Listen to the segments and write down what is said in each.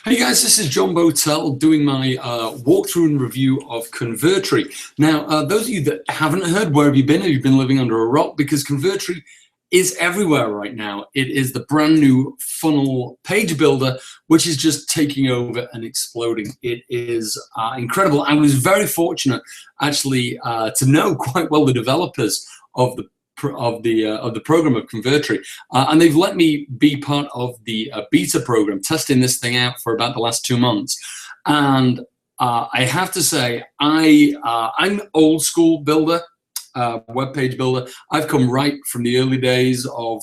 Hey guys, this is John Botel doing my walkthrough and review of Convertri. Now, those of you that haven't heard, where have you been? Have you been living under a rock? Because Convertri is everywhere right now. It is the brand new funnel page builder, which is just taking over and exploding. It is incredible. I was very fortunate, actually, to know quite well the developers of the program of Convertri, and they've let me be part of the beta program, testing this thing out for about the last 2 months. And I have to say, I'm an old school builder, web page builder. I've come right from the early days of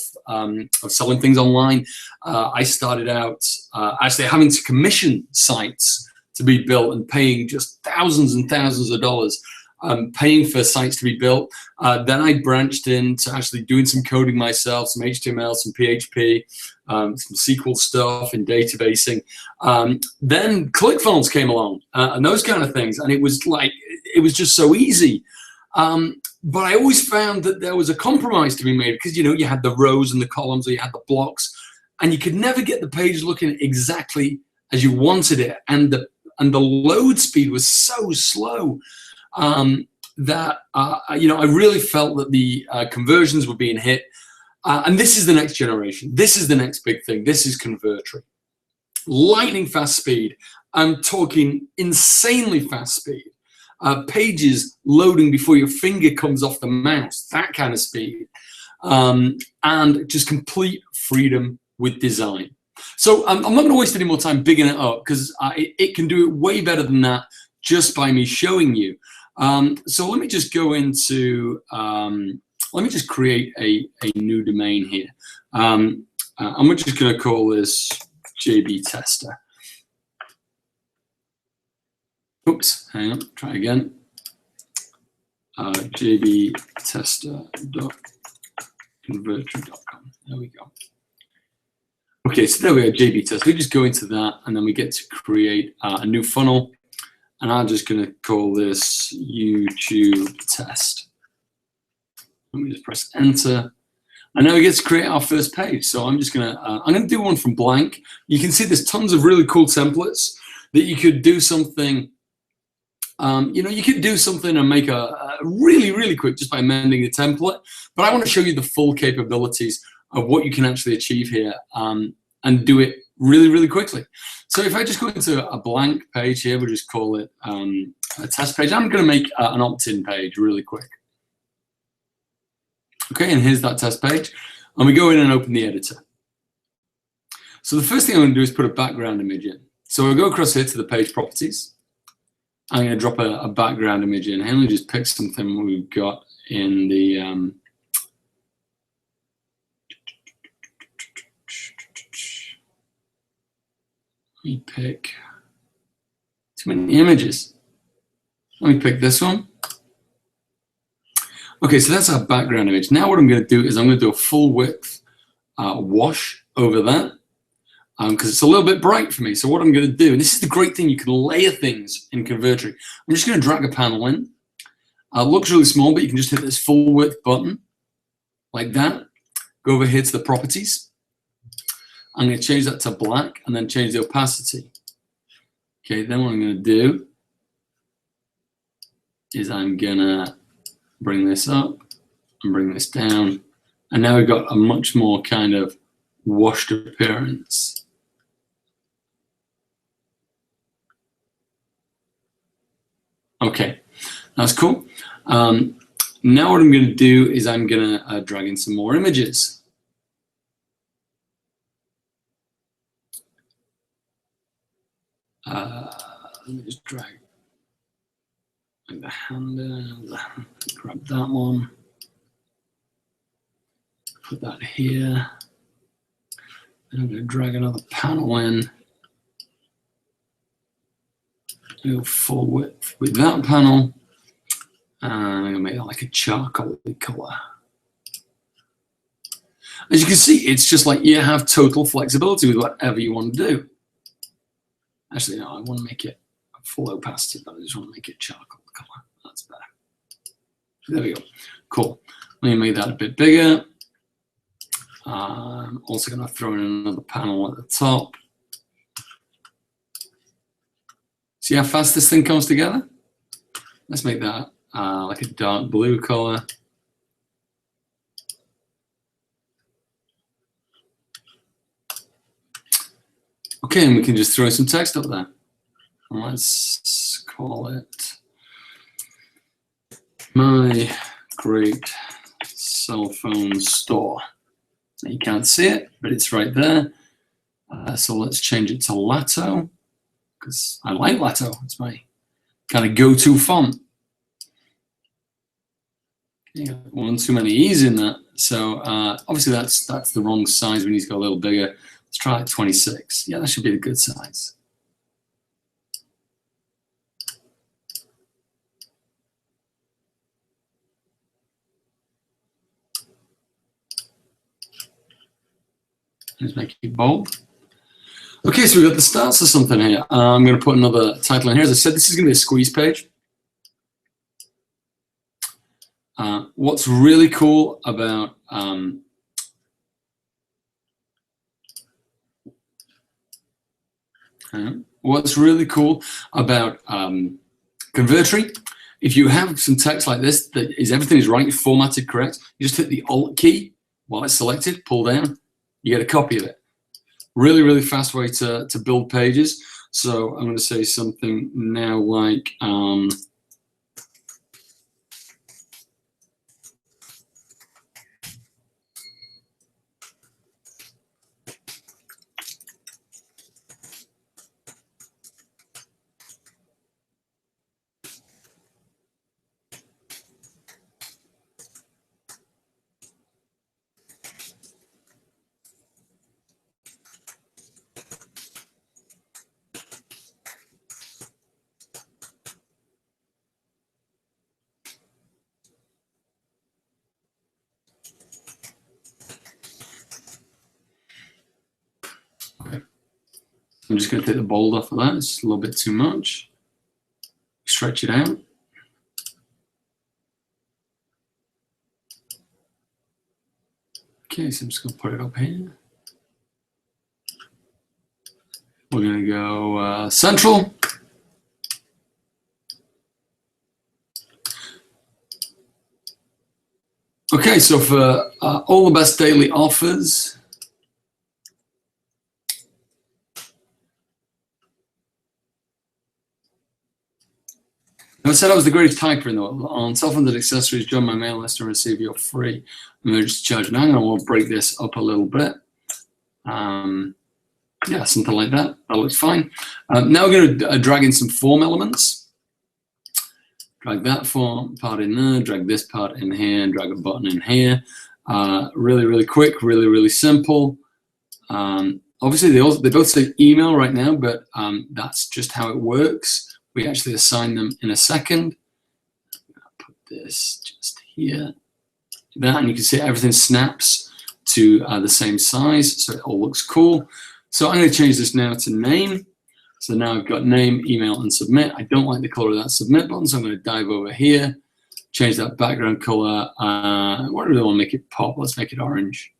selling things online. I started out actually having to commission sites to be built and paying just thousands and thousands of dollars. Paying for sites to be built. Then I branched into actually doing some coding myself, some HTML, some PHP, some SQL stuff in databasing. Then ClickFunnels came along and those kind of things, and it was just so easy. But I always found that there was a compromise to be made because, you know, you had the rows and the columns, or you had the blocks, and you could never get the page looking exactly as you wanted it, and the load speed was so slow. That you know, I really felt that the conversions were being hit, and this is the next generation. This is the next big thing. This is Convertri. Lightning fast speed. I'm talking insanely fast speed. Pages loading before your finger comes off the mouse. That kind of speed, and just complete freedom with design. So I'm not going to waste any more time bigging it up because it can do it way better than that just by me showing you. So let me just go into, let me just create a new domain here. And we're just going to call this JB Tester. Oops, hang on, try again. jbtester.convertri.com. There we go. Okay, so there we go, JB Tester. We just go into that, and then we get to create a new funnel. And I'm just going to call this YouTube test. Let me just press enter. And now we get to create our first page. So I'm just going to do one from blank. You can see there's tons of really cool templates that you could do something. You know, you could do something and make a really, really quick just by amending the template. But I want to show you the full capabilities of what you can actually achieve here and do it really, really quickly. So if I just go into a blank page here, we'll just call it a test page. I'm going to make an opt-in page really quick. Okay, and here's that test page. And we go in and open the editor. So the first thing I'm going to do is put a background image in. So we'll go across here to the page properties. I'm going to drop a background image in. And let me just pick something we've got in the let me pick too many images. Let me pick this one. Okay, so that's our background image. Now what I'm going to do is I'm going to do a full width wash over that because it's a little bit bright for me. So what I'm going to do, and this is the great thing, you can layer things in Convertri. I'm just going to drag a panel in. It looks really small, but you can just hit this full width button like that. Go over here to the properties. I'm going to change that to black and then change the opacity. Okay, then what I'm going to do is I'm going to bring this up and bring this down. And now we've got a much more kind of washed appearance. Okay, that's cool. Now what I'm going to do is I'm going to drag in some more images. Let me just drag the hand, grab that one, put that here. Then I'm going to drag another panel in, go full width with that panel, and I'm going to make it like a charcoal color. As you can see, it's just like you have total flexibility with whatever you want to do. Actually, no, I want to make it a full opacity, but I just want to make it charcoal color. That's better. There we go. Cool. Let me make that a bit bigger. I'm also going to throw in another panel at the top. See how fast this thing comes together? Let's make that like a dark blue color. Okay, and we can just throw some text up there. Let's call it My Great Cell Phone Store. Now you can't see it, but it's right there. So let's change it to Lato, because I like Lato. It's my kind of go-to font. Yeah, one too many E's in that. So obviously that's the wrong size. We need to go a little bigger. Let's try 26. Yeah, that should be a good size. Let's make it bold. Okay, so we've got the starts of something here. I'm going to put another title in here. As I said, this is going to be a squeeze page. What's really cool about Convertri, if you have some text like this that is everything is right, formatted correct, you just hit the Alt key while it's selected, pull down, you get a copy of it. Really, really fast way to build pages. So I'm going to say something now like I'm just going to take the bold off of that. It's a little bit too much. Stretch it out. Okay, so I'm just going to put it up here. We're going to go central. Okay, so for all the best daily offers, I said I was the greatest typer in the world. On cell phones and accessories, join my mail list and receive your free emergency charge. Now I'm going to break this up a little bit. Yeah, something like that. That looks fine. Now we're going to drag in some form elements. Drag that form part in there, drag this part in here, and drag a button in here. Really, really quick, really, really simple. Obviously, they both say email right now, but that's just how it works. We actually assign them in a second. I'll put this just here. That, and you can see everything snaps to the same size, so it all looks cool. So I'm going to change this now to name. So now I've got name, email, and submit. I don't like the color of that submit button, so I'm going to dive over here, change that background color. What do we want to make it pop? Let's make it orange.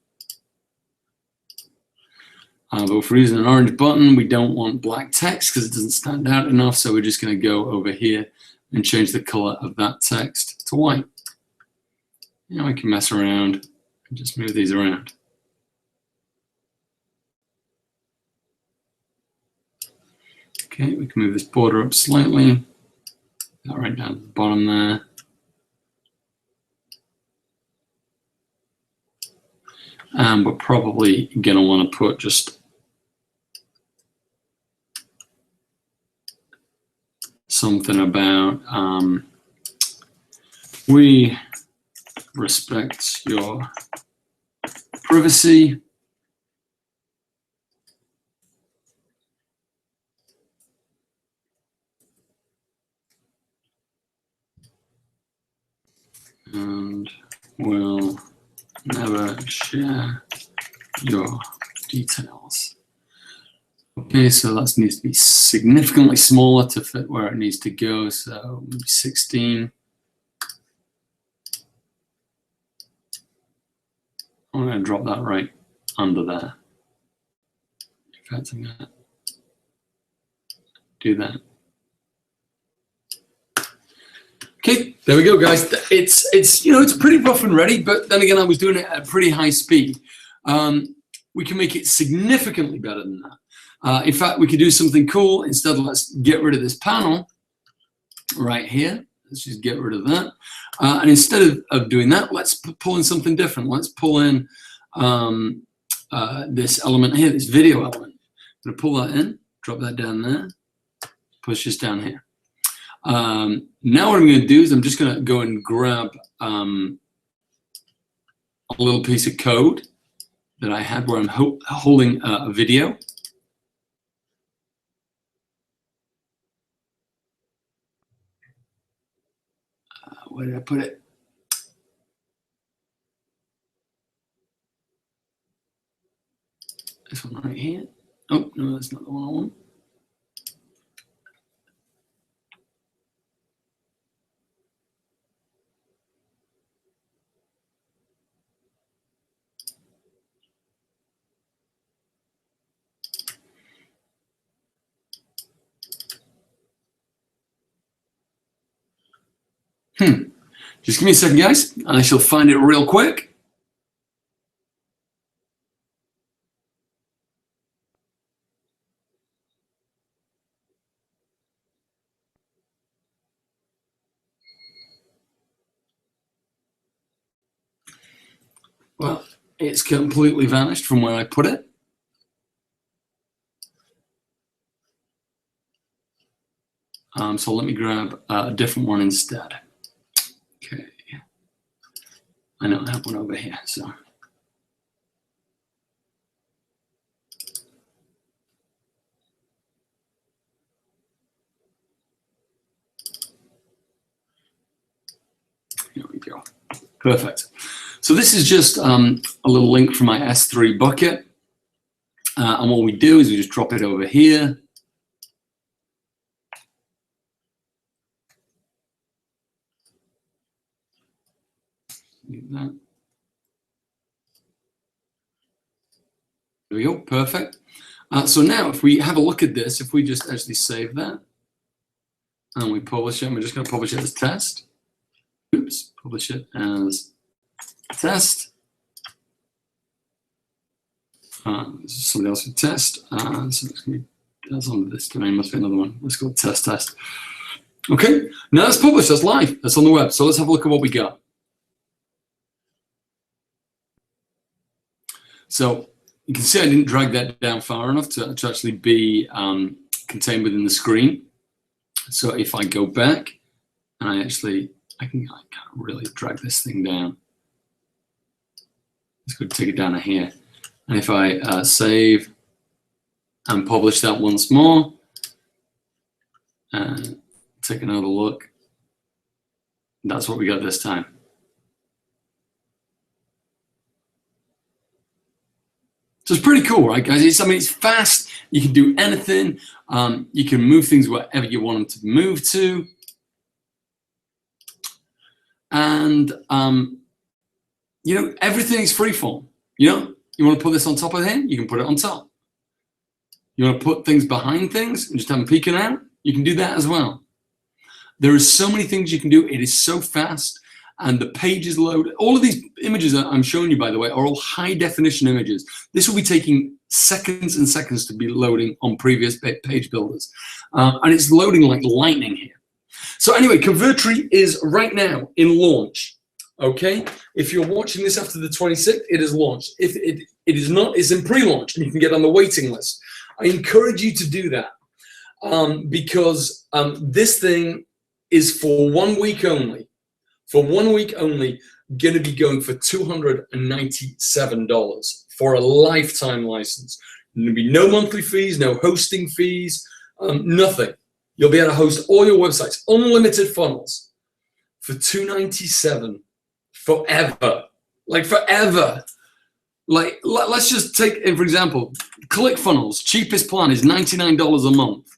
But for using an orange button, we don't want black text because it doesn't stand out enough. So we're just going to go over here and change the color of that text to white. You know, we can mess around and just move these around. Okay, we can move this border up slightly. That right down at the bottom there. And we're probably going to want to put just something about we respect your privacy. And we'll never share your details. Okay, so that needs to be significantly smaller to fit where it needs to go. So maybe 16. I'm going to drop that right under there. In fact, I'm going to do that. There we go, guys. It's you know, it's pretty rough and ready, but then again, I was doing it at pretty high speed. We can make it significantly better than that. In fact, we could do something cool. Instead, let's get rid of this panel right here. Let's just get rid of that. And instead of doing that, let's pull in something different. Let's pull in this element here, this video element. I'm going to pull that in, drop that down there, push this down here. Now what I'm going to do is I'm just going to go and grab a little piece of code that I had where I'm holding a video. Where did I put it? This one right here. Oh, no, that's not the one I want. Just give me a second, guys. I shall find it real quick. Well, it's completely vanished from where I put it. So let me grab a different one instead. Okay. I know I have one over here, so. Here we go. Perfect. So this is just a little link from my S3 bucket. And what we do is we just drop it over here. That. There we go, perfect. So now if we have a look at this, if we just actually save that and we publish it, we're just going to publish it as test. Oops, publish it as test. This is somebody else with test. So it's going to be, that's on this domain, must be another one. Let's go test. Okay, now that's published, that's live, that's on the web. So let's have a look at what we got. So you can see I didn't drag that down far enough to actually be contained within the screen. So if I go back and I can't really drag this thing down. Let's go take it down to here. And if I save and publish that once more, and take another look, that's what we got this time. So it's pretty cool, right, guys? I mean, it's fast. You can do anything. You can move things wherever you want them to move to. And, you know, everything is freeform. You know, you want to put this on top of here, you can put it on top. You want to put things behind things and just have them peeking out, you can do that as well. There are so many things you can do. It is so fast. And the pages load. All of these images that I'm showing you, by the way, are all high definition images. This will be taking seconds and seconds to be loading on previous page builders. And it's loading like lightning here. So anyway, Convertri is right now in launch. Okay, if you're watching this after the 26th, it is launched. If it is not, it's in pre-launch and you can get on the waiting list. I encourage you to do that because this thing is for 1 week only. For 1 week only, going to be going for $297 for a lifetime license. There'll be no monthly fees, no hosting fees, nothing. You'll be able to host all your websites, unlimited funnels for $297 forever. Like forever. Like let's just take, for example, ClickFunnels, cheapest plan is $99 a month.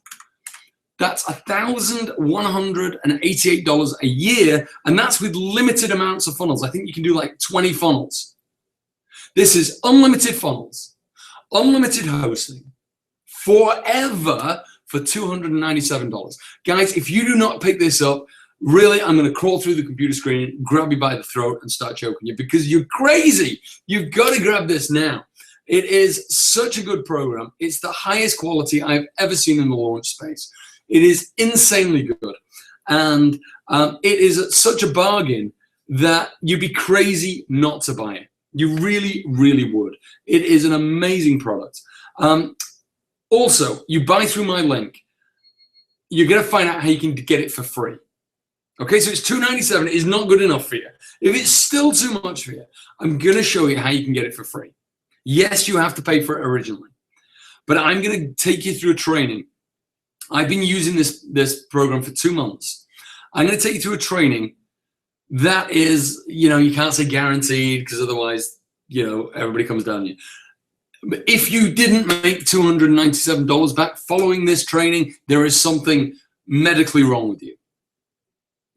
That's $1,188 a year, and that's with limited amounts of funnels. I think you can do like 20 funnels. This is unlimited funnels, unlimited hosting, forever for $297. Guys, if you do not pick this up, really, I'm going to crawl through the computer screen, grab you by the throat, and start choking you because you're crazy. You've got to grab this now. It is such a good program. It's the highest quality I've ever seen in the launch space. It is insanely good. And it is such a bargain that you'd be crazy not to buy it. You really, really would. It is an amazing product. Also, you buy through my link, you're going to find out how you can get it for free. Okay, so it's $2.97. It is not good enough for you. If it's still too much for you, I'm going to show you how you can get it for free. Yes, you have to pay for it originally, but I'm going to take you through a training. I've been using this program for 2 months. I'm going to take you through a training that is, you can't say guaranteed because otherwise, everybody comes down on you. But if you didn't make $297 back following this training, there is something medically wrong with you.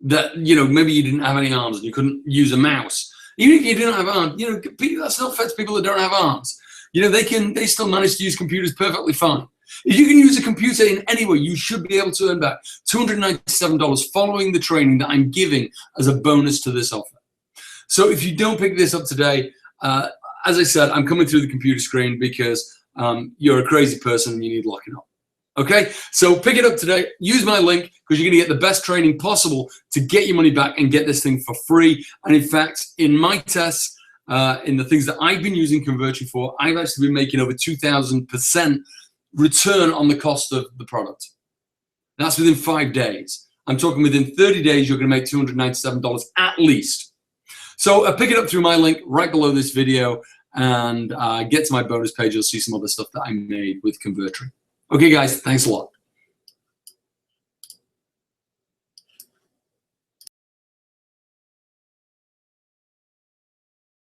That, maybe you didn't have any arms and you couldn't use a mouse. Even if you didn't have arms, that still affects people that don't have arms. They still manage to use computers perfectly fine. If you can use a computer in any way, you should be able to earn back $297 following the training that I'm giving as a bonus to this offer. So if you don't pick this up today, as I said, I'm coming through the computer screen because you're a crazy person and you need locking up. Okay, so pick it up today. Use my link because you're going to get the best training possible to get your money back and get this thing for free. And in fact, in my tests, in the things that I've been using Convertri for, I've actually been making over 2,000% return on the cost of the product. That's within 5 days. I'm talking within 30 days, you're going to make $297 at least. So pick it up through my link right below this video and get to my bonus page. You'll see some other stuff that I made with Convertri. Okay, guys, thanks a lot.